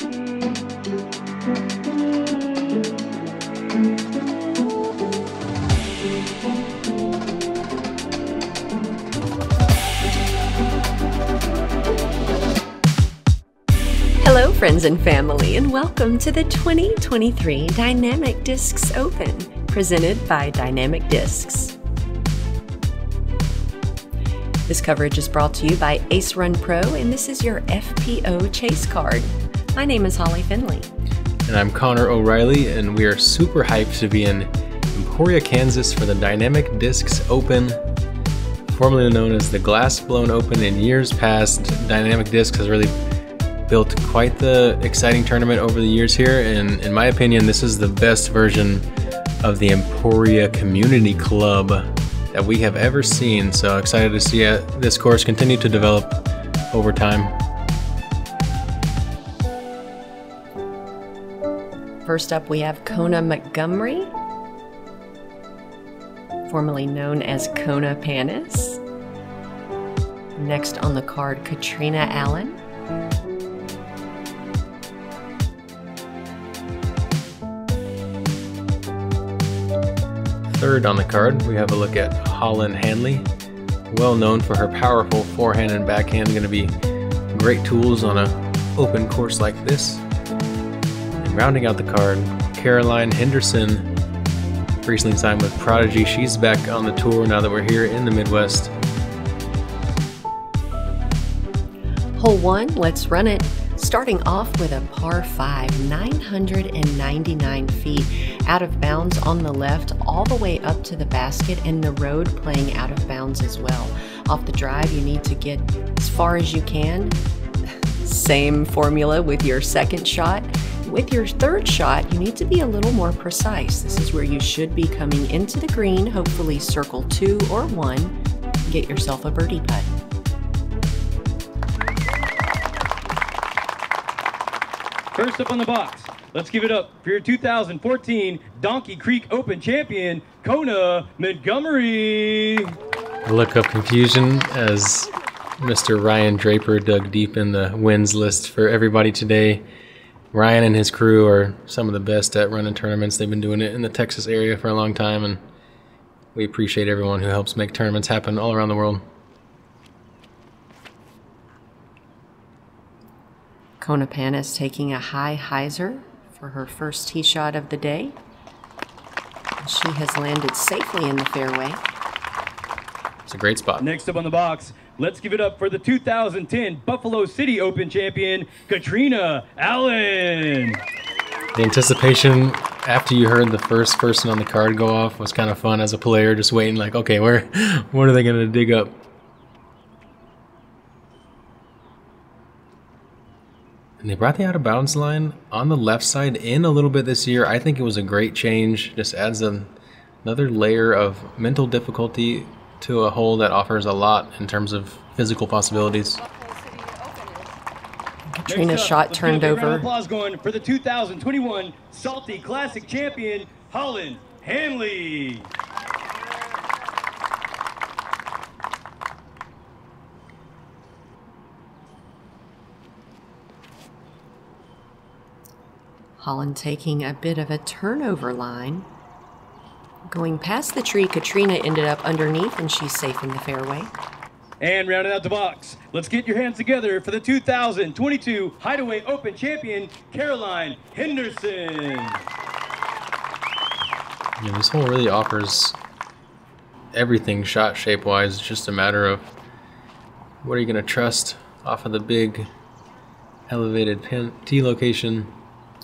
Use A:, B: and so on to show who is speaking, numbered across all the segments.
A: Hello friends and family, and welcome to the 2023 Dynamic Discs Open, presented by Dynamic Discs. This coverage is brought to you by Ace Run Pro, and this is your FPO chase card. My name is Holyn Handley.
B: And I'm Connor O'Reilly, and we are super hyped to be in Emporia, Kansas for the Dynamic Discs Open, formerly known as the Glass Blown Open. In years past, Dynamic Discs has really built quite the exciting tournament over the years here, and in my opinion, this is the best version of the Emporia Community Club that we have ever seen. So excited to see this course continue to develop over time.
A: First up, we have Kona Montgomery, formerly known as Kona Panis. Next on the card, Catrina Allen.
B: Third on the card, we have a look at Holyn Handley, well known for her powerful forehand and backhand, going to be great tools on an open course like this. And rounding out the card, Caroline Henderson, recently signed with Prodigy. She's back on the tour now that we're here in the Midwest.
A: Hole 1, let's run it. Starting off with a par 5, 999 feet, out of bounds on the left, all the way up to the basket, and the road playing out of bounds as well. Off the drive, you need to get as far as you can. Same formula with your second shot. With your third shot, you need to be a little more precise. This is where you should be coming into the green, hopefully circle 2 or 1, get yourself a birdie putt.
C: First up on the box, let's give it up for your 2014 Donkey Creek Open champion, Kona Montgomery.
B: A look of confusion as Mr. Ryan Draper dug deep in the wins list for everybody today. Ryan and his crew are some of the best at running tournaments. They've been doing it in the Texas area for a long time, and we appreciate everyone who helps make tournaments happen all around the world.
A: Kona Panis taking a high hyzer for her first tee shot of the day. She has landed safely in the fairway.
B: It's a great spot.
C: Next up on the box, let's give it up for the 2010 Buffalo City Open champion, Catrina Allen.
B: The anticipation after you heard the first person on the card go off was kind of fun as a player, just waiting like, okay, what are they going to dig up? And they brought the out of bounds line on the left side in a little bit this year. I think it was a great change. Just adds another layer of mental difficulty to a hole that offers a lot in terms of physical possibilities.
A: Katrina's shot turned over.
C: Round of applause going for the 2021 Salty Classic champion, Holyn Handley.
A: Holyn taking a bit of a turnover line. Going past the tree, Catrina ended up underneath, and she's safe in the fairway.
C: And rounding out the box, let's get your hands together for the 2022 Hideaway Open champion, Caroline Henderson.
B: Yeah, this hole really offers everything shot shape-wise. It's just a matter of what are you going to trust off of the big elevated pin tee location.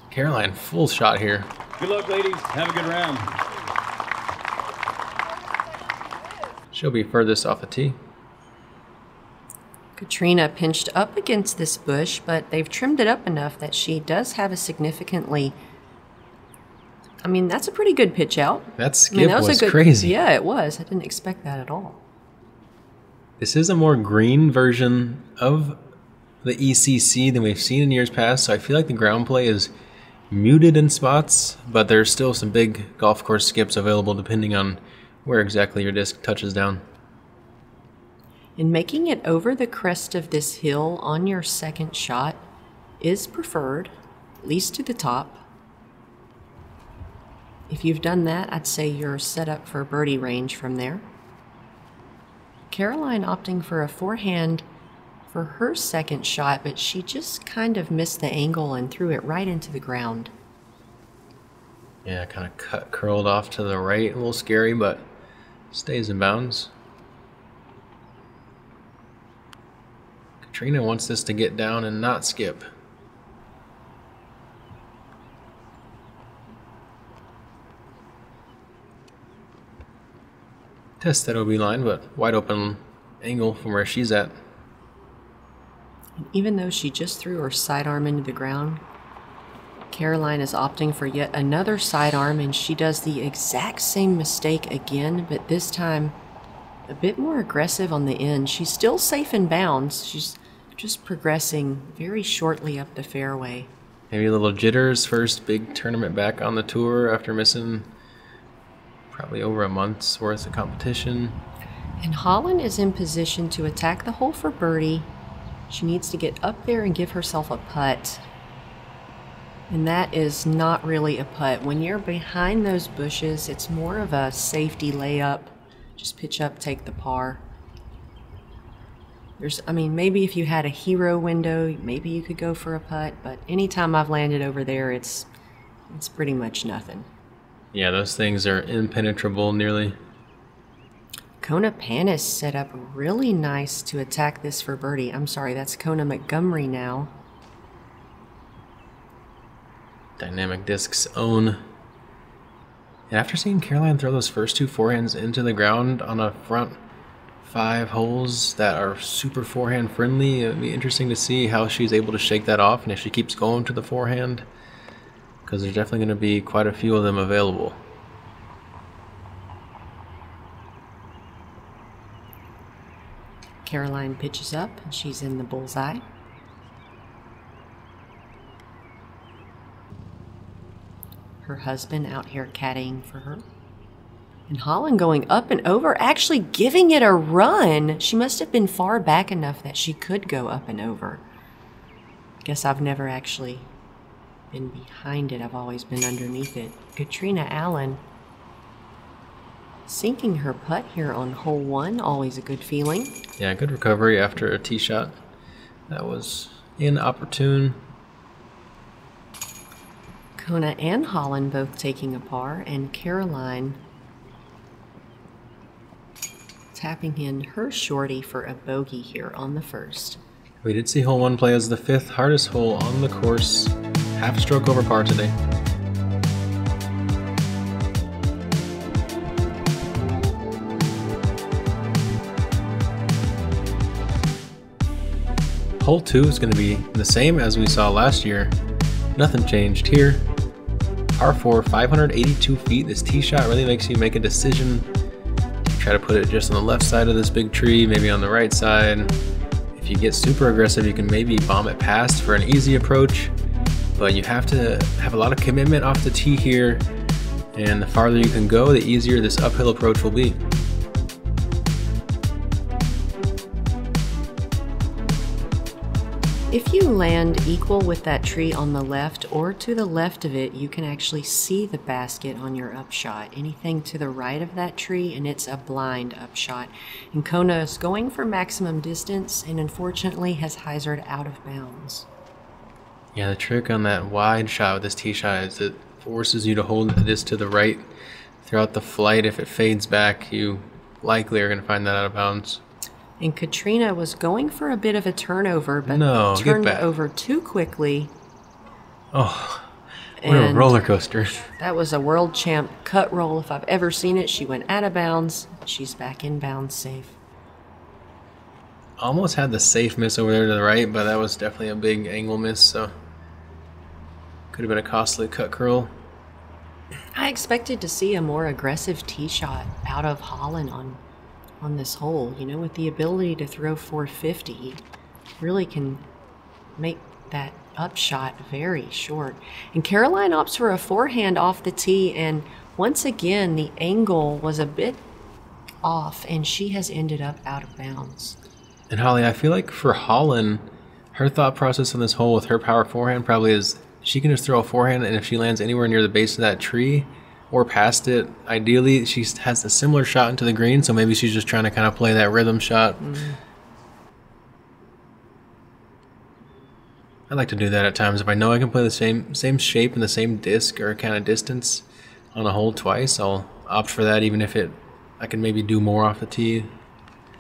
B: Caroline, full shot here.
C: Good luck, ladies. Have a good round.
B: She'll be furthest off the tee.
A: Catrina pinched up against this bush, but they've trimmed it up enough that she does have a significantly... I mean, that's a pretty good pitch out.
B: That skip was crazy.
A: Yeah, it was. I didn't expect that at all.
B: This is a more green version of the ECC than we've seen in years past, so I feel like the ground play is muted in spots, but there's still some big golf course skips available depending on where exactly your disc touches down.
A: And making it over the crest of this hill on your second shot is preferred. at least to the top. If you've done that, I'd say you're set up for birdie range from there. Caroline opting for a forehand for her second shot, but she just kind of missed the angle and threw it right into the ground.
B: Yeah, kind of curled off to the right, a little scary, but stays in bounds. Catrina wants this to get down and not skip. Test that OB line, but wide open angle from where she's at.
A: And even though she just threw her sidearm into the ground, Caroline is opting for yet another sidearm, and she does the exact same mistake again, but this time a bit more aggressive on the end. She's still safe in bounds. She's just progressing very shortly up the fairway.
B: Maybe a little jitters, first big tournament back on the tour after missing probably over a month's worth of competition.
A: And Holyn is in position to attack the hole for birdie. She needs to get up there and give herself a putt. And that is not really a putt. When you're behind those bushes, it's more of a safety layup. Just pitch up, take the par. Maybe if you had a hero window, maybe you could go for a putt, but anytime I've landed over there, it's pretty much nothing.
B: Yeah, those things are impenetrable nearly.
A: Kona Panis set up really nice to attack this for birdie. I'm sorry, that's Kona Montgomery now.
B: Dynamic Disc's own. And after seeing Caroline throw those first two forehands into the ground on a front 5 holes that are super forehand friendly, it would be interesting to see how she's able to shake that off and if she keeps going to the forehand, because there's definitely going to be quite a few of them available.
A: Caroline pitches up and she's in the bullseye. Her husband out here caddying for her. And Holyn going up and over, actually giving it a run. She must have been far back enough that she could go up and over. Guess I've never actually been behind it. I've always been underneath it. Catrina Allen sinking her putt here on hole 1, always a good feeling.
B: Yeah, good recovery after a tee shot. That was inopportune.
A: Kona and Holyn both taking a par, and Caroline tapping in her shorty for a bogey here on the first.
B: We did see hole 1 play as the 5th hardest hole on the course. Half a stroke over par today. Hole 2 is going to be the same as we saw last year. Nothing changed here. Par 4, 582 feet. This tee shot really makes you make a decision. Try to put it just on the left side of this big tree, maybe on the right side. If you get super aggressive, you can maybe bomb it past for an easy approach, but you have to have a lot of commitment off the tee here, and the farther you can go, the easier this uphill approach will be.
A: If you land equal with that tree on the left or to the left of it, you can actually see the basket on your upshot. Anything to the right of that tree, and it's a blind upshot. And Kona is going for maximum distance and unfortunately has hyzered out of bounds.
B: Yeah, the trick on that wide shot with this tee shot is it forces you to hold this to the right throughout the flight. If it fades back, you likely are going to find that out of bounds.
A: And Catrina was going for a bit of a turnover, but turned over too quickly.
B: Oh, what a roller coaster.
A: That was a world champ cut roll if I've ever seen it. She went out of bounds. She's back in bounds safe.
B: Almost had the safe miss over there to the right, but that was definitely a big angle miss, so could have been a costly cut curl.
A: I expected to see a more aggressive tee shot out of Holyn on this hole, you know, with the ability to throw 450, really can make that upshot very short. And Caroline opts for a forehand off the tee, and once again the angle was a bit off and she has ended up out of bounds.
B: And Holly, I feel like for Holyn, her thought process on this hole with her power forehand probably is she can just throw a forehand, and if she lands anywhere near the base of that tree or past it, ideally she has a similar shot into the green, so maybe she's just trying to kind of play that rhythm shot. I like to do that at times. If I know I can play the same shape and the same disc or kind of distance on a hole twice, I'll opt for that, even if I can maybe do more off the tee,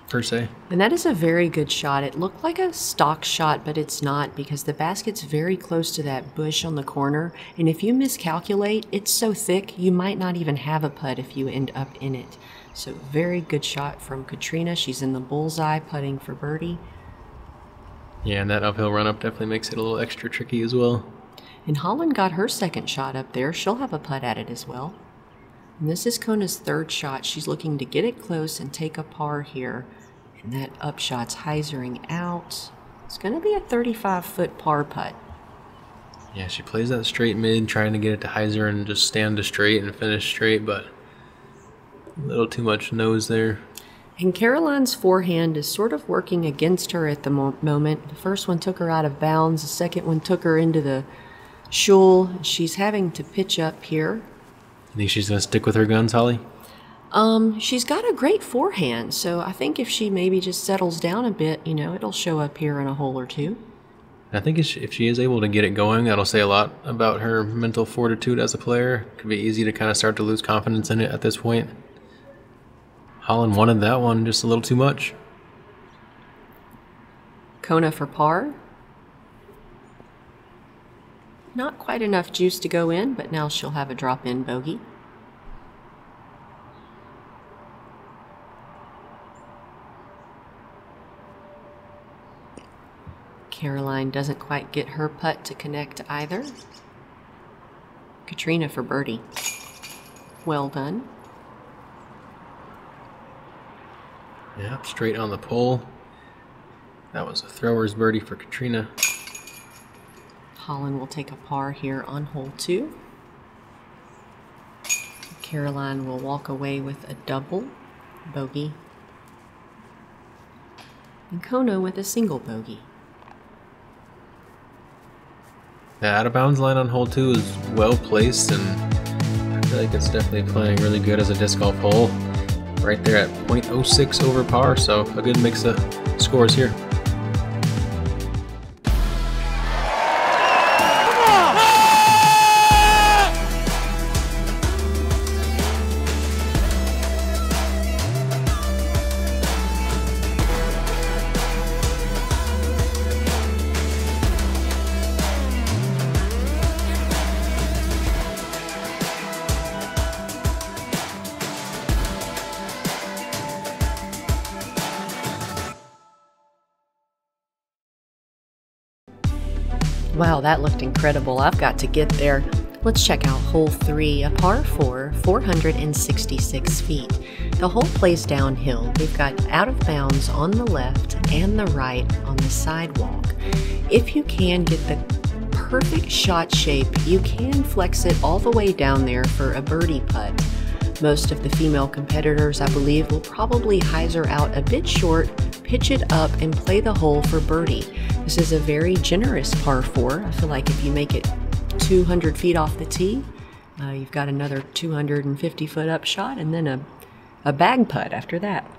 B: per se.
A: And that is a very good shot. It looked like a stock shot, but it's not, because the basket's very close to that bush on the corner, and if you miscalculate, it's so thick you might not even have a putt if you end up in it. So very good shot from Catrina. She's in the bullseye putting for birdie.
B: Yeah, and that uphill run-up definitely makes it a little extra tricky as well.
A: And Holyn got her second shot up there. She'll have a putt at it as well. And this is Kona's third shot. She's looking to get it close and take a par here. And that upshot's hyzering out. It's going to be a 35-foot par putt.
B: Yeah, she plays that straight mid, trying to get it to hyzer and just stand to straight and finish straight, but a little too much nose there.
A: And Caroline's forehand is sort of working against her at the moment. The first one took her out of bounds. The second one took her into the shoal. She's having to pitch up here.
B: You think she's going to stick with her guns, Holly?
A: She's got a great forehand, so I think if she maybe just settles down a bit, you know, it'll show up here in a hole or two.
B: I think if she is able to get it going, that'll say a lot about her mental fortitude as a player. It could be easy to kind of start to lose confidence in it at this point. Holyn wanted that one just a little too much.
A: Kona for par. Not quite enough juice to go in, but now she'll have a drop-in bogey. Caroline doesn't quite get her putt to connect either. Catrina for birdie. Well done.
B: Yeah, straight on the pole. That was a thrower's birdie for Catrina.
A: Holyn will take a par here on hole 2. Caroline will walk away with a double bogey. And Kona with a single bogey.
B: The out of bounds line on hole 2 is well placed, and I feel like it's definitely playing really good as a disc golf hole. Right there at .06 over par, so a good mix of scores here.
A: Wow, that looked incredible. I've got to get there. Let's check out hole 3, a par 4, 466 feet. The hole plays downhill. We've got out of bounds on the left and the right on the sidewalk. If you can get the perfect shot shape, you can flex it all the way down there for a birdie putt. Most of the female competitors, I believe, will probably hyzer out a bit short, pitch it up, and play the hole for birdie. This is a very generous par 4. I feel like if you make it 200 feet off the tee, you've got another 250-foot upshot, and then a bag putt after that.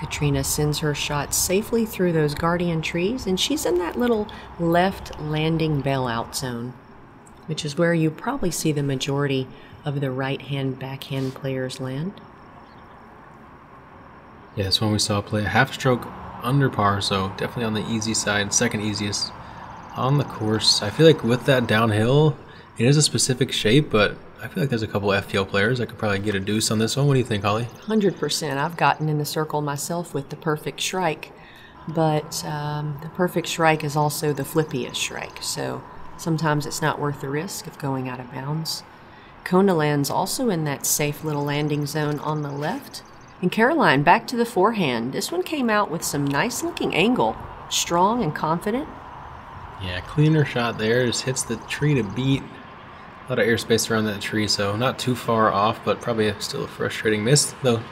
A: Catrina sends her shot safely through those guardian trees, and she's in that little left landing bailout zone, which is where you probably see the majority of the right-hand backhand players land.
B: Yeah, this one we saw play a half stroke under par, so definitely on the easy side, second easiest on the course. I feel like with that downhill, it is a specific shape, but I feel like there's a couple FTL players that could probably get a deuce on this one. What do you think, Holly?
A: 100%. I've gotten in the circle myself with the perfect shrike, but the perfect shrike is also the flippiest shrike, so sometimes it's not worth the risk of going out of bounds. Kona lands also in that safe little landing zone on the left. And Caroline back to the forehand. This one came out with some nice looking angle, strong and confident.
B: Yeah, cleaner shot there, just hits the tree to beat. A lot of airspace around that tree, so not too far off, but probably still a frustrating miss, though.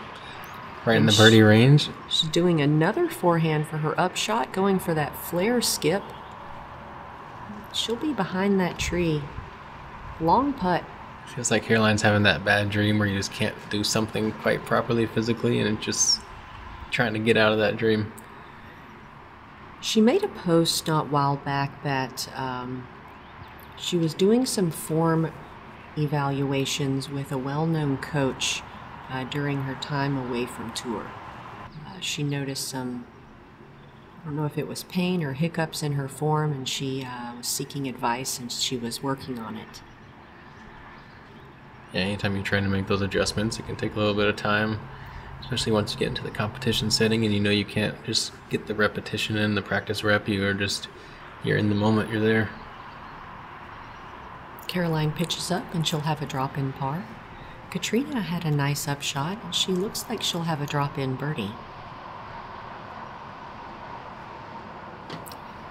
B: Right in the birdie range.
A: She's doing another forehand for her upshot, going for that flare skip. She'll be behind that tree. Long putt.
B: Feels like Caroline's having that bad dream where you just can't do something quite properly physically and it's just trying to get out of that dream.
A: She made a post not a while back that she was doing some form evaluations with a well-known coach during her time away from tour. She noticed some, I don't know if it was pain or hiccups in her form, and she was seeking advice and she was working on it.
B: Yeah, anytime you're trying to make those adjustments, it can take a little bit of time, especially once you get into the competition setting and you know you can't just get the repetition in, the practice rep. You're in the moment, you're there.
A: Caroline pitches up and she'll have a drop-in par. Catrina had a nice upshot and she looks like she'll have a drop-in birdie.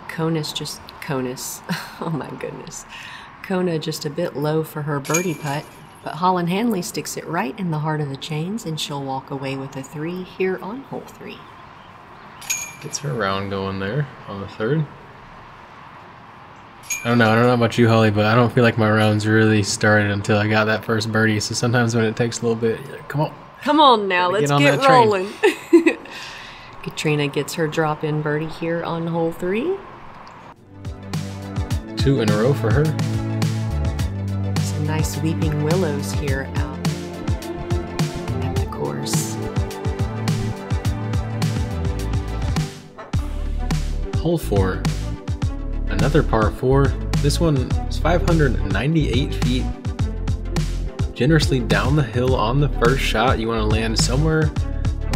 A: Kona's, oh my goodness. Kona just a bit low for her birdie putt, but Holyn Handley sticks it right in the heart of the chains and she'll walk away with a 3 here on hole 3.
B: Gets her round going there on the 3rd. I don't know about you, Holly, but I don't feel like my rounds really started until I got that first birdie. So sometimes when it takes a little bit, you're like, come on now, let's get rolling. Catrina gets her drop-in birdie here on hole 3. 2 in a row for her.
A: Some nice weeping willows here out at the course.
B: Hole 4. Another par 4. This one is 598 feet. Generously down the hill on the first shot. You want to land somewhere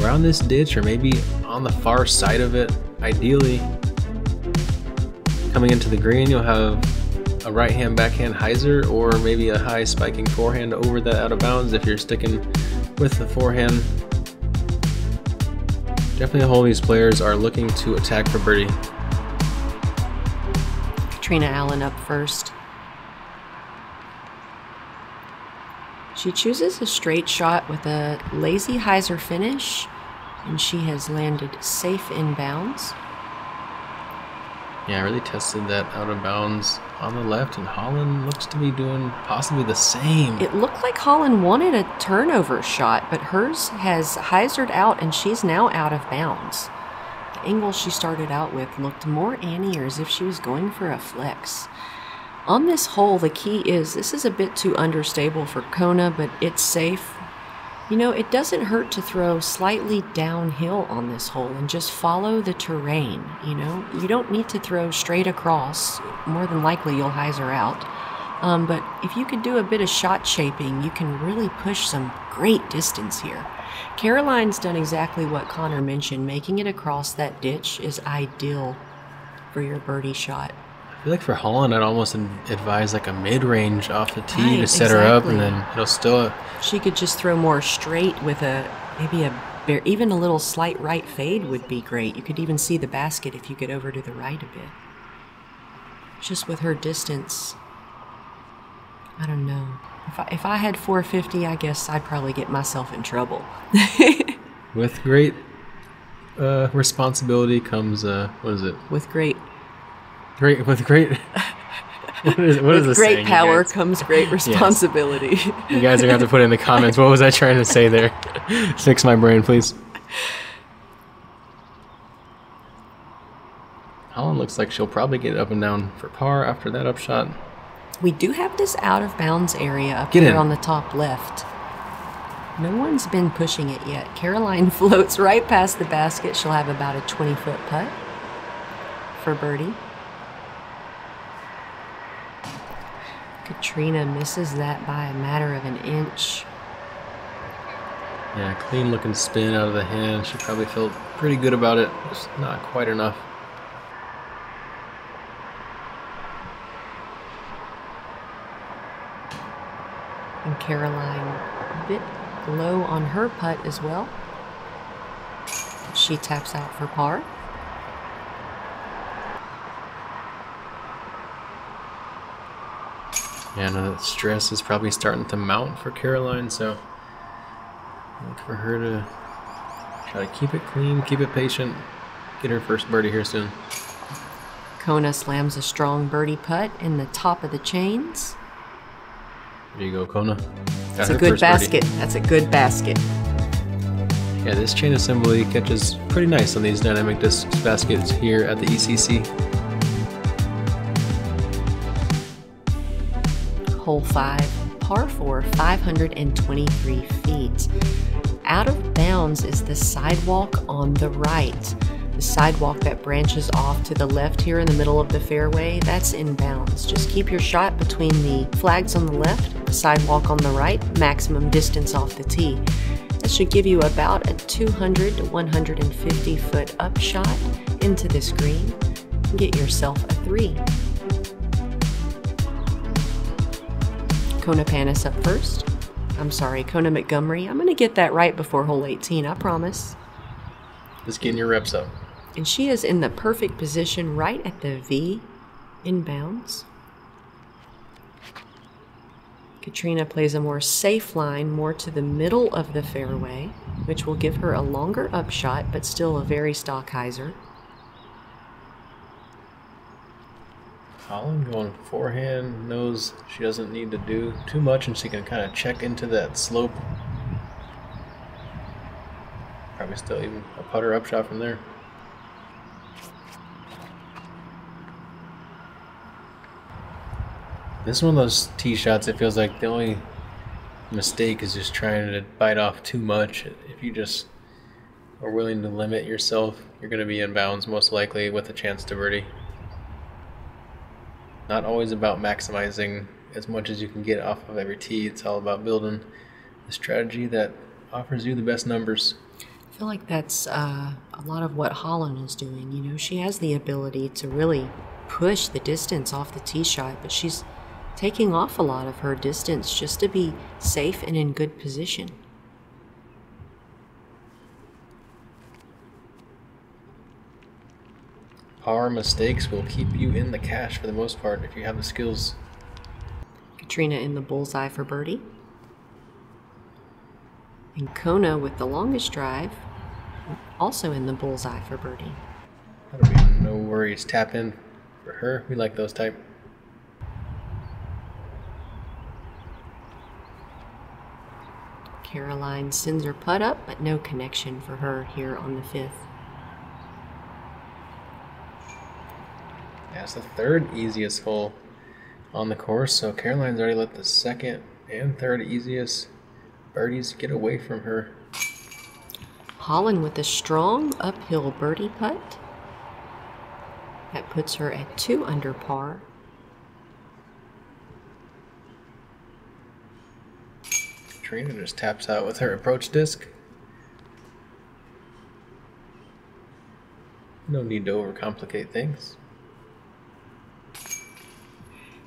B: around this ditch or maybe on the far side of it, ideally. Coming into the green, you'll have a right-hand backhand hyzer or maybe a high spiking forehand over that out of bounds if you're sticking with the forehand. Definitely a hole these players are looking to attack for birdie.
A: Catrina Allen up first. She chooses a straight shot with a lazy hyzer finish, and she has landed safe in bounds.
B: Yeah, I really tested that out of bounds on the left, and Holyn looks to be doing possibly the same.
A: It looked like Holyn wanted a turnover shot, but hers has hyzered out, and she's now out of bounds. The angle she started out with looked more Annie or as if she was going for a flex. On this hole, the key is this is a bit too understable for Kona, but it's safe. You know, it doesn't hurt to throw slightly downhill on this hole and just follow the terrain, you know? You don't need to throw straight across. More than likely you'll hyzer out. But if you could do a bit of shot shaping, you can really push some great distance here. Caroline's done exactly what Connor mentioned. Making it across that ditch is ideal for your birdie shot.
B: I feel like for Holyn, I'd almost advise like a mid-range off the tee to set her up, and then it'll still...
A: She could just throw more straight with even a little slight right fade would be great. You could even see the basket if you get over to the right a bit. Just with her distance, I don't know. If I had 450, I guess I'd probably get myself in trouble.
B: With great responsibility comes, what is it?
A: With great
B: what is
A: with great power comes great responsibility.
B: Yes. You guys are going to have to put in the comments, what was I trying to say there? Fix my brain, please. Holyn looks like she'll probably get up and down for par after that upshot.
A: We do have this out of bounds area up here on the top left. No one's been pushing it yet. Caroline floats right past the basket. She'll have about a 20-foot putt for birdie. Catrina misses that by a matter of an inch.
B: Yeah, clean looking spin out of the hand. She probably felt pretty good about it. Just not quite enough.
A: And Caroline a bit low on her putt as well. She taps out for par.
B: Yeah, I know that stress is probably starting to mount for Caroline, so look for her to try to keep it clean, keep it patient, get her first birdie here soon.
A: Kona slams a strong birdie putt in the top of the chains.
B: There you go, Kona.
A: That's a good basket. That's a good basket.
B: Yeah, this chain assembly catches pretty nice on these dynamic disc baskets here at the ECC.
A: Hole 5, par 4, 523 feet. Out of bounds is the sidewalk on the right. The sidewalk that branches off to the left here in the middle of the fairway, that's in bounds. Just keep your shot between the flags on the left, the sidewalk on the right, maximum distance off the tee. That should give you about a 200 to 150 foot up shot into this green. Get yourself a 3. Kona Panis up first. Kona Montgomery. I'm going to get that right before hole 18, I promise.
B: Just getting your reps up.
A: And she is in the perfect position right at the V in bounds. Catrina plays a more safe line, more to the middle of the fairway, which will give her a longer upshot, but still a very stock hyzer.
B: Holyn going forehand, knows she doesn't need to do too much and she can kind of check into that slope. Probably still even a putter upshot from there. This is one of those tee shots, it feels like the only mistake is just trying to bite off too much. If you just are willing to limit yourself, you're going to be in bounds most likely with a chance to birdie. Not always about maximizing as much as you can get off of every tee. It's all about building a strategy that offers you the best numbers.
A: I feel like that's a lot of what Holyn is doing. You know, she has the ability to really push the distance off the tee shot, but she's taking off a lot of her distance just to be safe and in good position.
B: Par mistakes will keep you in the cash for the most part if you have the skills.
A: Catrina in the bullseye for birdie. And Kona with the longest drive, also in the bullseye for birdie.
B: That'll be no worries. Tap in for her. We like those type.
A: Caroline sends her putt up, but no connection for her here on the 5th.
B: Yeah, it's the 3rd easiest hole on the course, so Caroline's already let the 2nd and 3rd easiest birdies get away from her.
A: Holyn with a strong uphill birdie putt. That puts her at 2 under par.
B: Catrina just taps out with her approach disc. No need to overcomplicate things.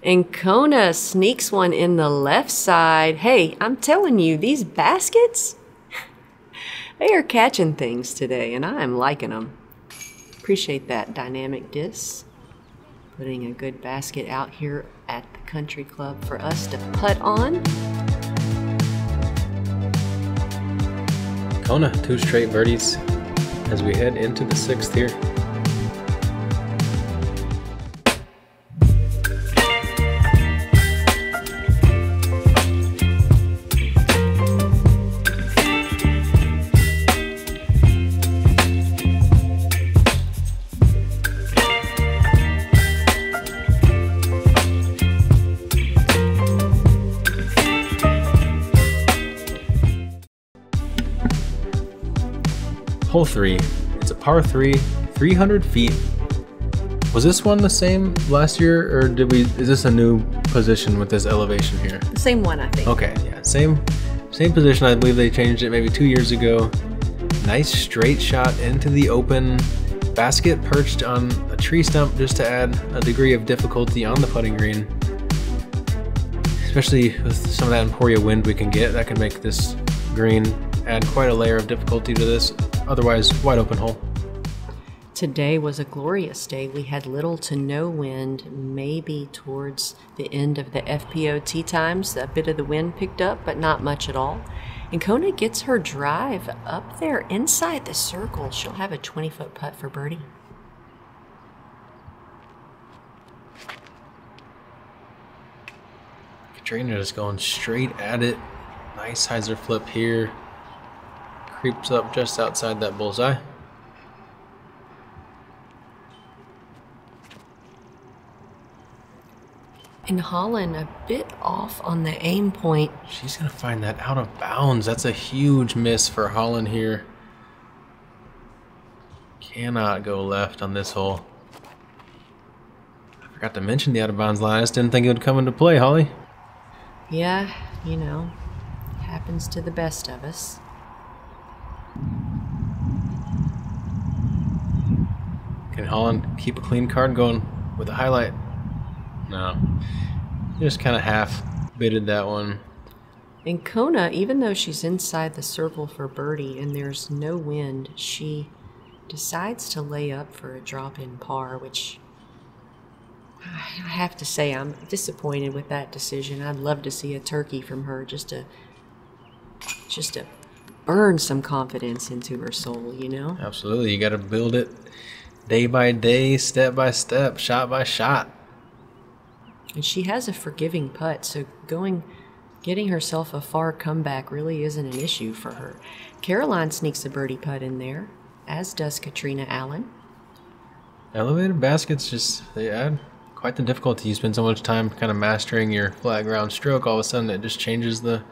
A: And Kona sneaks one in the left side. Hey, I'm telling you, these baskets, they are catching things today, and I am liking them. Appreciate that dynamic disc. Putting a good basket out here at the country club for us to putt on.
B: Kona, 2 straight birdies as we head into the 6th here. Hole 3. It's a par 3, 300 feet. Was this one the same last year, or is this a new position with this elevation here?
A: The same one, I think.
B: Okay, yeah, same position. I believe they changed it maybe 2 years ago. Nice straight shot into the open. Basket perched on a tree stump just to add a degree of difficulty on the putting green. Especially with some of that Emporia wind we can get, that can make this green add quite a layer of difficulty to this otherwise wide open hole.
A: Today was a glorious day. We had little to no wind, maybe towards the end of the FPO tee times. A bit of the wind picked up, but not much at all. And Kona gets her drive up there inside the circle. She'll have a 20-foot putt for birdie.
B: Catrina just going straight at it. Nice hyzer flip here. Creeps up just outside that bullseye.
A: And Holyn a bit off on the aim point.
B: She's going to find that out of bounds. That's a huge miss for Holyn here. Cannot go left on this hole. I forgot to mention the out of bounds line. I just didn't think it would come into play, Holly.
A: Yeah, you know, happens to the best of us.
B: Can Holyn keep a clean card going with a highlight? No. Just kind of half bitted that one.
A: And Kona, even though she's inside the circle for birdie and there's no wind, she decides to lay up for a drop-in par, which I have to say I'm disappointed with that decision. I'd love to see a turkey from her just to burn some confidence into her soul, you know?
B: Absolutely. You got to build it day by day, step by step, shot by shot.
A: And she has a forgiving putt, so getting herself a far comeback really isn't an issue for her. Caroline sneaks a birdie putt in there, as does Catrina Allen.
B: Elevated baskets they add quite the difficulty. You spend so much time kind of mastering your flat ground stroke, all of a sudden it just changes the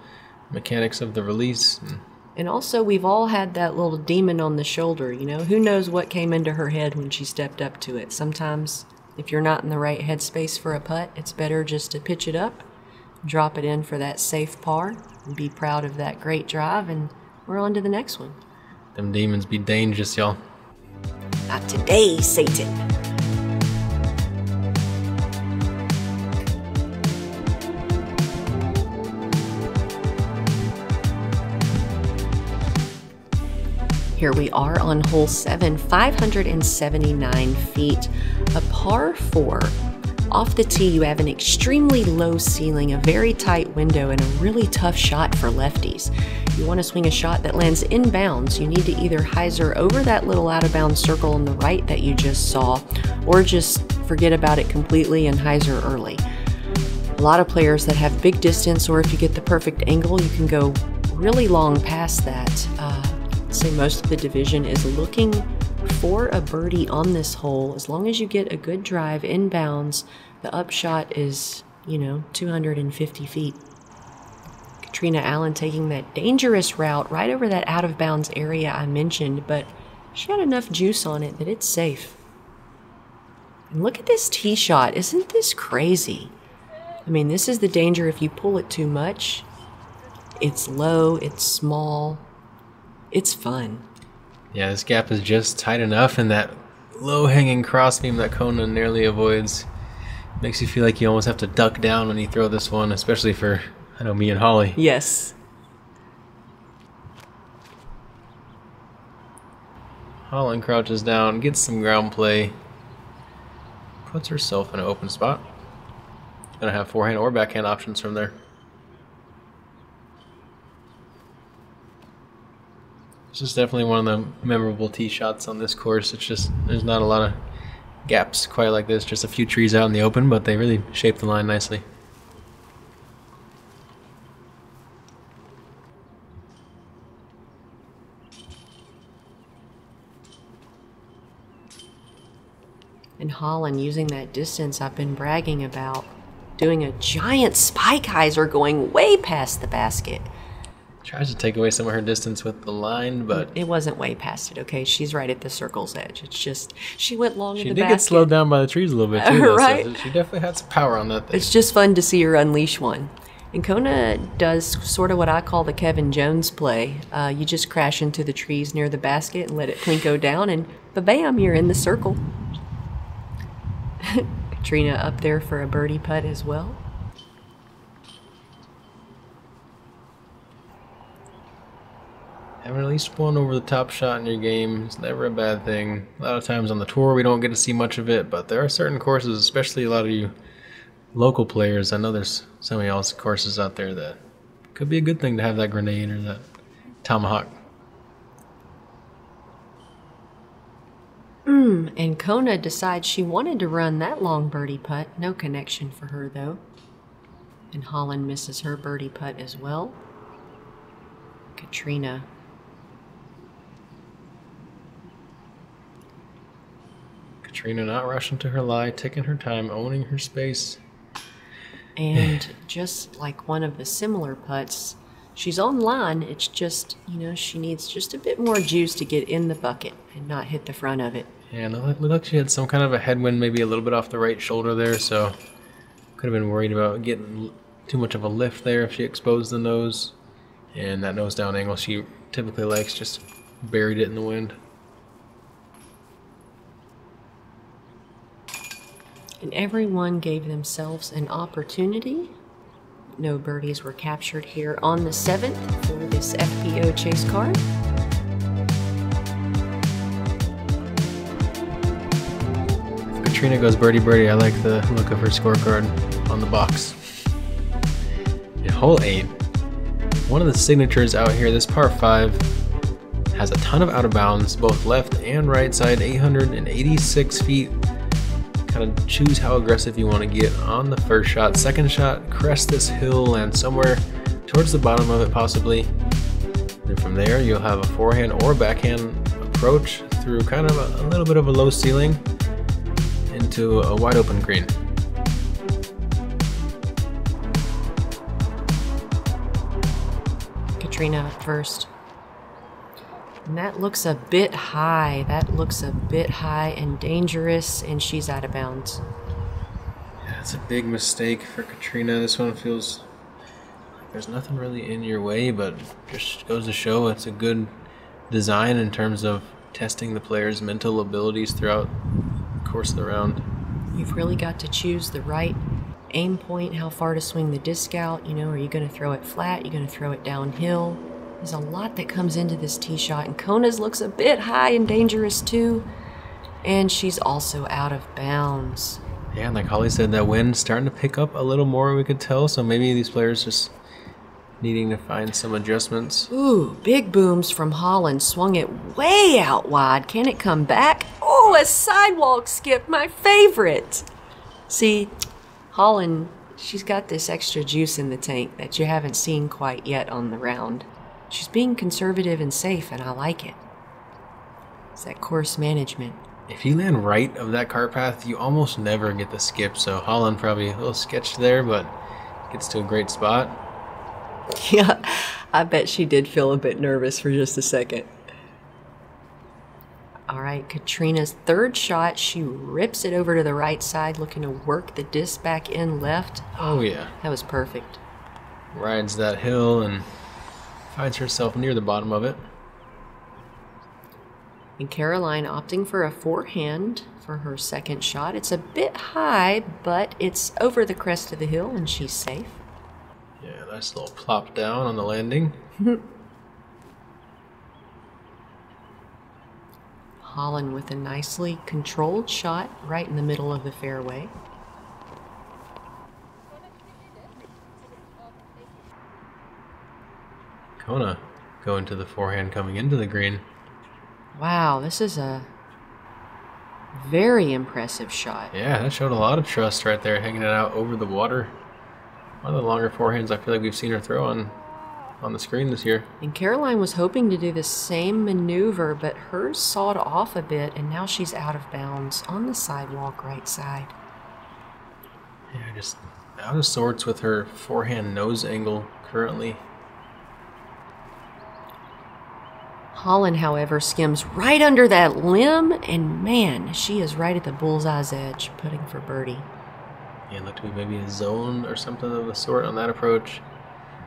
B: mechanics of the release.
A: And also, we've all had that little demon on the shoulder, you know? Who knows what came into her head when she stepped up to it? Sometimes, if you're not in the right headspace for a putt, it's better just to pitch it up, drop it in for that safe par, and be proud of that great drive, and we're on to the next one.
B: Them demons be dangerous, y'all.
A: Not today, Satan. Here we are on hole 7, 579 feet, a par 4. Off the tee, you have an extremely low ceiling, a very tight window, and a really tough shot for lefties. You want to swing a shot that lands inbounds. You need to either hyzer over that little out-of-bounds circle on the right that you just saw, or just forget about it completely and hyzer early. A lot of players that have big distance, or if you get the perfect angle, you can go really long past that. Say most of the division is looking for a birdie on this hole. As long as you get a good drive inbounds, the upshot is, 250 feet. Catrina Allen taking that dangerous route right over that out-of-bounds area I mentioned, but she had enough juice on it that it's safe. And look at this tee shot. Isn't this crazy? I mean, this is the danger if you pull it too much. It's low, it's small. It's fun.
B: Yeah, this gap is just tight enough, and that low-hanging crossbeam that Kona nearly avoids makes you feel like you almost have to duck down when you throw this one, especially for, me and Holly.
A: Yes.
B: Holyn crouches down, gets some ground play, puts herself in an open spot. Gonna have forehand or backhand options from there. This is definitely one of the memorable tee shots on this course. It's just, there's not a lot of gaps quite like this. Just a few trees out in the open, but they really shape the line nicely.
A: And Holyn using that distance I've been bragging about, doing a giant spike hyzer going way past the basket.
B: Tries to take away some of her distance with the line, but
A: it wasn't way past it, okay? She's right at the circle's edge. It's just, she went long in the basket.
B: She did get slowed down by the trees a little bit, too, though,
A: right?
B: So she definitely had some power on that thing.
A: It's just fun to see her unleash one. And Kona does sort of what I call the Kevin Jones play. You just crash into the trees near the basket and let it plinko down, and ba-bam, you're in the circle. Catrina up there for a birdie putt as well.
B: Having at least one over-the-top shot in your game is never a bad thing. A lot of times on the tour we don't get to see much of it, but there are certain courses, especially a lot of you local players, I know there's so many else courses out there that could be a good thing to have that grenade or that tomahawk.
A: And Kona decides she wanted to run that long birdie putt. No connection for her, though. And Holyn misses her birdie putt as well. Catrina.
B: Catrina not rushing to her lie, taking her time, owning her space.
A: And just like one of the similar putts, she's on line. It's just, you know, she needs just a bit more juice to get in the bucket and not hit the front of it.
B: Yeah, and it looked like she had some kind of a headwind, maybe a little bit off the right shoulder there, so could have been worried about getting too much of a lift there if she exposed the nose. And that nose down angle she typically likes, just buried it in the wind.
A: And everyone gave themselves an opportunity. No birdies were captured here on the 7th for this FPO chase card.
B: Catrina goes birdie birdie. I like the look of her scorecard on the box. In hole 8, one of the signatures out here, this par 5 has a ton of out of bounds, both left and right side, 886 feet. Kind of choose how aggressive you want to get on the first shot. Second shot, crest this hill, land somewhere towards the bottom of it possibly. And from there you'll have a forehand or backhand approach through kind of a little bit of a low ceiling into a wide open green.
A: Catrina up first. And that looks a bit high. That looks a bit high and dangerous, and she's out of bounds.
B: Yeah, it's a big mistake for Catrina. This one feels like there's nothing really in your way, but just goes to show it's a good design in terms of testing the player's mental abilities throughout the course of the round.
A: You've really got to choose the right aim point, how far to swing the disc out. You know, are you going to throw it flat? Are you going to throw it downhill? There's a lot that comes into this tee shot, and Kona's looks a bit high and dangerous too, and she's also out of bounds.
B: Yeah, and like Holly said, that wind's starting to pick up a little more, we could tell, so maybe these players just needing to find some adjustments.
A: Ooh, big booms from Holyn, swung it way out wide. Can it come back? Oh, a sidewalk skip, my favorite. See, Holyn, she's got this extra juice in the tank that you haven't seen quite yet on the round. She's being conservative and safe, and I like it. It's that course management.
B: If you land right of that cart path, you almost never get the skip, so Holyn probably a little sketched there, but gets to a great spot.
A: Yeah, I bet she did feel a bit nervous for just a second. All right, Catrina's third shot. She rips it over to the right side, looking to work the disc back in left.
B: Oh, yeah.
A: That was perfect.
B: Rides that hill and finds herself near the bottom of it.
A: And Caroline opting for a forehand for her second shot. It's a bit high, but it's over the crest of the hill, and she's safe.
B: Yeah, nice little plop down on the landing.
A: Holyn with a nicely controlled shot right in the middle of the fairway.
B: Kona going to the forehand coming into the green.
A: Wow, this is a very impressive shot.
B: Yeah, that showed a lot of trust right there, hanging it out over the water. One of the longer forehands I feel like we've seen her throw on the screen this year.
A: And Caroline was hoping to do the same maneuver, but hers sawed off a bit, and now she's out of bounds on the sidewalk right side.
B: Yeah, just out of sorts with her forehand nose angle currently.
A: Holyn, however, skims right under that limb, and man, she is right at the bullseye's edge, putting for birdie.
B: Yeah, it looked to be maybe a zone or something of the sort on that approach.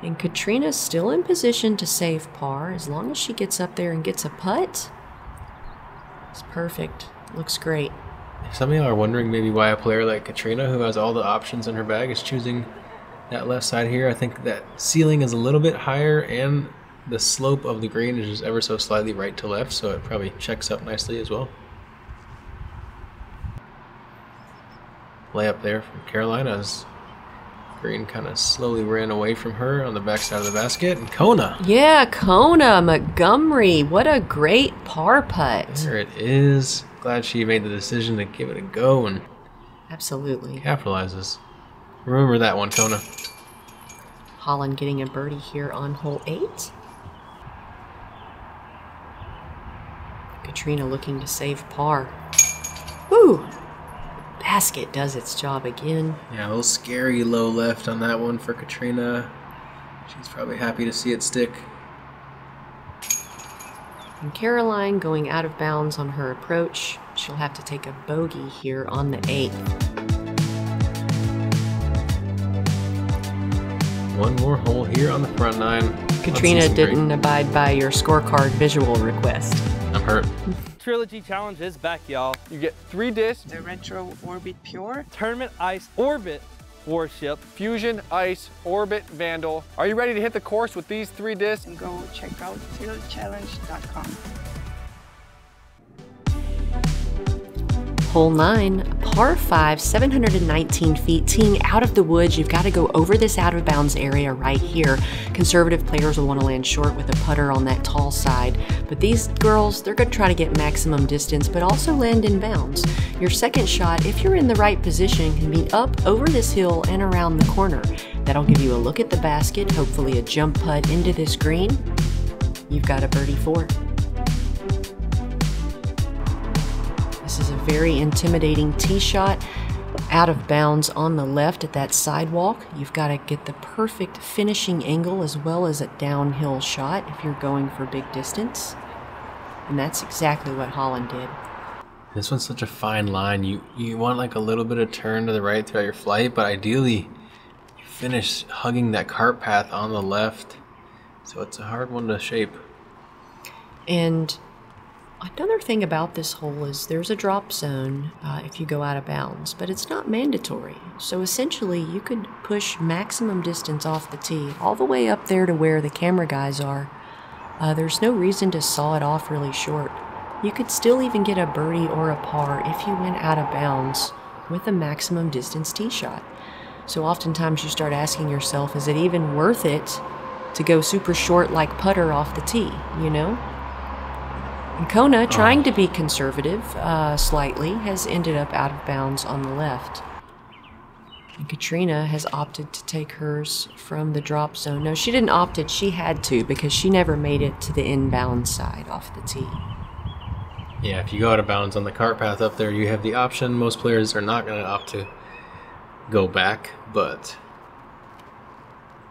A: And Catrina's still in position to save par as long as she gets up there and gets a putt. It's perfect. Looks great.
B: If some of y'all are wondering maybe why a player like Catrina, who has all the options in her bag, is choosing that left side here, I think that ceiling is a little bit higher and the slope of the green is just ever so slightly right to left, so it probably checks up nicely as well. Layup there from Carolina as green kind of slowly ran away from her on the backside of the basket. And Kona.
A: Yeah, Kona Montgomery. What a great par putt.
B: There it is. Glad she made the decision to give it a go and
A: absolutely
B: capitalizes. Remember that one, Kona.
A: Holyn getting a birdie here on hole 8. Catrina looking to save par. Woo! Basket does its job again.
B: Yeah, a little scary low left on that one for Catrina. She's probably happy to see it stick.
A: And Caroline going out of bounds on her approach. She'll have to take a bogey here on the 8th.
B: One more hole here on the front 9.
A: Katrina didn't abide by your scorecard visual request.
B: I'm hurt.
D: Trilogy challenge is back, y'all. You get 3 discs.
E: The Retro Orbit Pure.
D: Tournament Ice Orbit Warship.
F: Fusion Ice Orbit Vandal. Are you ready to hit the course with these 3 discs?
E: And go check out tillchallenge.com.
A: Hole 9, par 5, 719 feet, teeing out of the woods. You've got to go over this out of bounds area right here. Conservative players will want to land short with a putter on that tall side. But these girls, they're going to try to get maximum distance, but also land in bounds. Your second shot, if you're in the right position, can be up over this hill and around the corner. That'll give you a look at the basket, hopefully a jump putt into this green. You've got a birdie 4. This is a very intimidating tee shot, out of bounds on the left at that sidewalk. You've got to get the perfect finishing angle as well as a downhill shot if you're going for big distance. And that's exactly what Holyn did.
B: This one's such a fine line. You want like a little bit of turn to the right throughout your flight, but ideally you finish hugging that cart path on the left. So it's a hard one to shape.
A: And another thing about this hole is there's a drop zone if you go out of bounds, but it's not mandatory. So essentially you could push maximum distance off the tee all the way up there to where the camera guys are. There's no reason to saw it off really short. You could still even get a birdie or a par if you went out of bounds with a maximum distance tee shot. So oftentimes you start asking yourself, is it even worth it to go super short like putter off the tee, you know? And Kona, trying to be conservative slightly, has ended up out of bounds on the left. And Catrina has opted to take hers from the drop zone. No, she didn't opt it. She had to because she never made it to the inbound side off the tee.
B: Yeah, if you go out of bounds on the cart path up there, you have the option. Most players are not going to opt to go back, but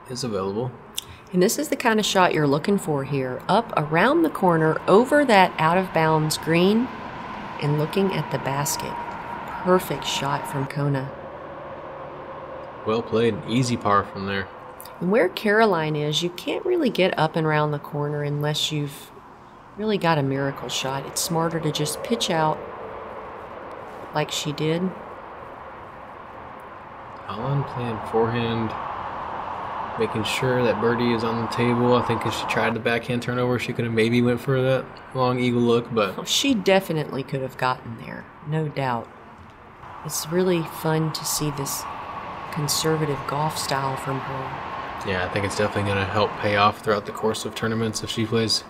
B: it's available.
A: And this is the kind of shot you're looking for here. Up around the corner, over that out-of-bounds green, and looking at the basket. Perfect shot from Kona.
B: Well played. Easy par from there.
A: And where Caroline is, you can't really get up and around the corner unless you've really got a miracle shot. It's smarter to just pitch out like she did.
B: Holyn playing forehand, making sure that birdie is on the table. I think if she tried the backhand turnover, she could have maybe went for that long eagle look, but
A: Oh, she definitely could have gotten there, no doubt. It's really fun to see this conservative golf style from her.
B: yeah, I think it's definitely going to help pay off throughout the course of tournaments if she plays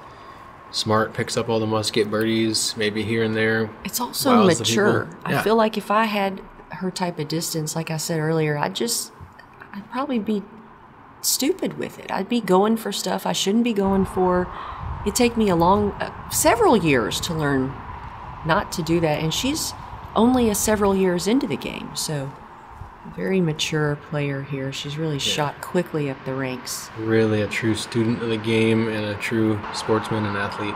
B: smart, picks up all the must-get birdies, maybe here and there.
A: It's also
B: wows the
A: mature.
B: people.
A: I
B: Yeah.
A: feel like if I had her type of distance, like I said earlier, I'd probably be stupid with it. I'd be going for stuff I shouldn't be going for. It'd take me several years to learn not to do that, and she's only several years into the game, so very mature player here. She's really shot quickly up the ranks.
B: Really a true student of the game and a true sportsman and athlete.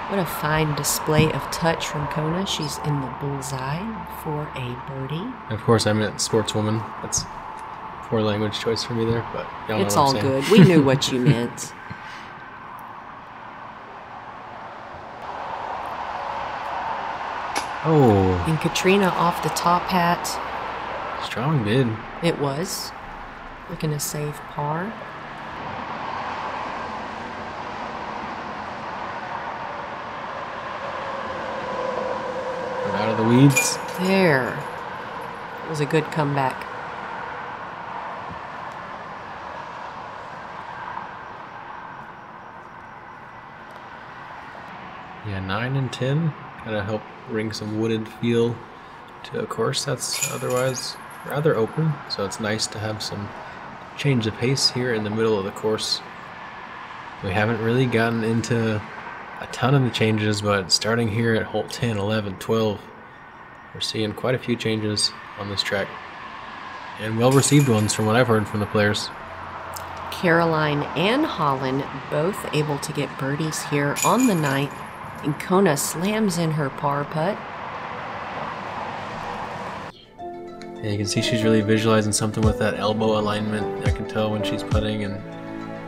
A: What a fine display of touch from Kona. She's in the bullseye for a birdie.
B: And of course, I meant sportswoman. That's poor language choice for me there, but y'all know
A: It's
B: what
A: all
B: I'm saying.
A: good. We knew what you meant.
B: Oh,
A: And Catrina off the top hat.
B: strong bid.
A: It was. Looking to save par.
B: We're out of the weeds.
A: There. It was a good comeback.
B: Yeah, 9 and 10 kind of help bring some wooded feel to a course that's otherwise rather open. So it's nice to have some change of pace here in the middle of the course. We haven't really gotten into a ton of the changes, but starting here at hole 10, 11, 12, we're seeing quite a few changes on this track, and well-received ones from what I've heard from the players.
A: Caroline and Holyn both able to get birdies here on the 9th, and Kona slams in her par putt.
B: And you can see she's really visualizing something with that elbow alignment. I can tell when she's putting and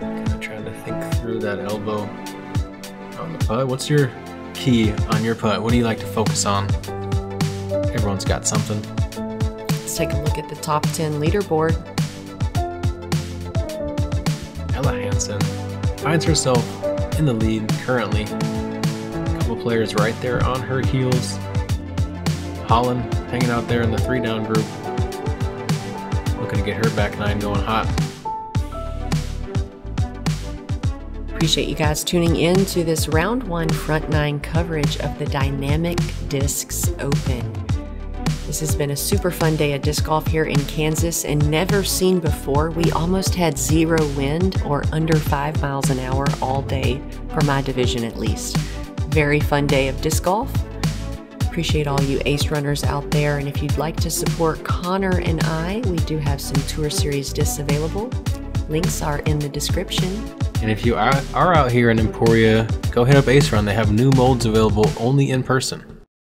B: kind of trying to think through that elbow on the putt. What's your key on your putt? What do you like to focus on? Everyone's got something.
A: Let's take a look at the top 10 leaderboard.
B: Henderson finds herself in the lead currently. A couple players right there on her heels. Holyn hanging out there in the 3-down group, looking to get her back 9 going hot.
A: Appreciate you guys tuning in to this round 1 front 9 coverage of the Dynamic Discs Open. This has been a super fun day of disc golf here in Kansas, and never seen before. We almost had 0 wind or under 5 miles an hour all day for my division at least. Very fun day of disc golf. Appreciate all you ace runners out there, and if you'd like to support Connor and I, we do have some Tour Series discs available. Links are in the description.
B: And if you are out here in Emporia, go hit up Ace Run. They have new molds available only in person.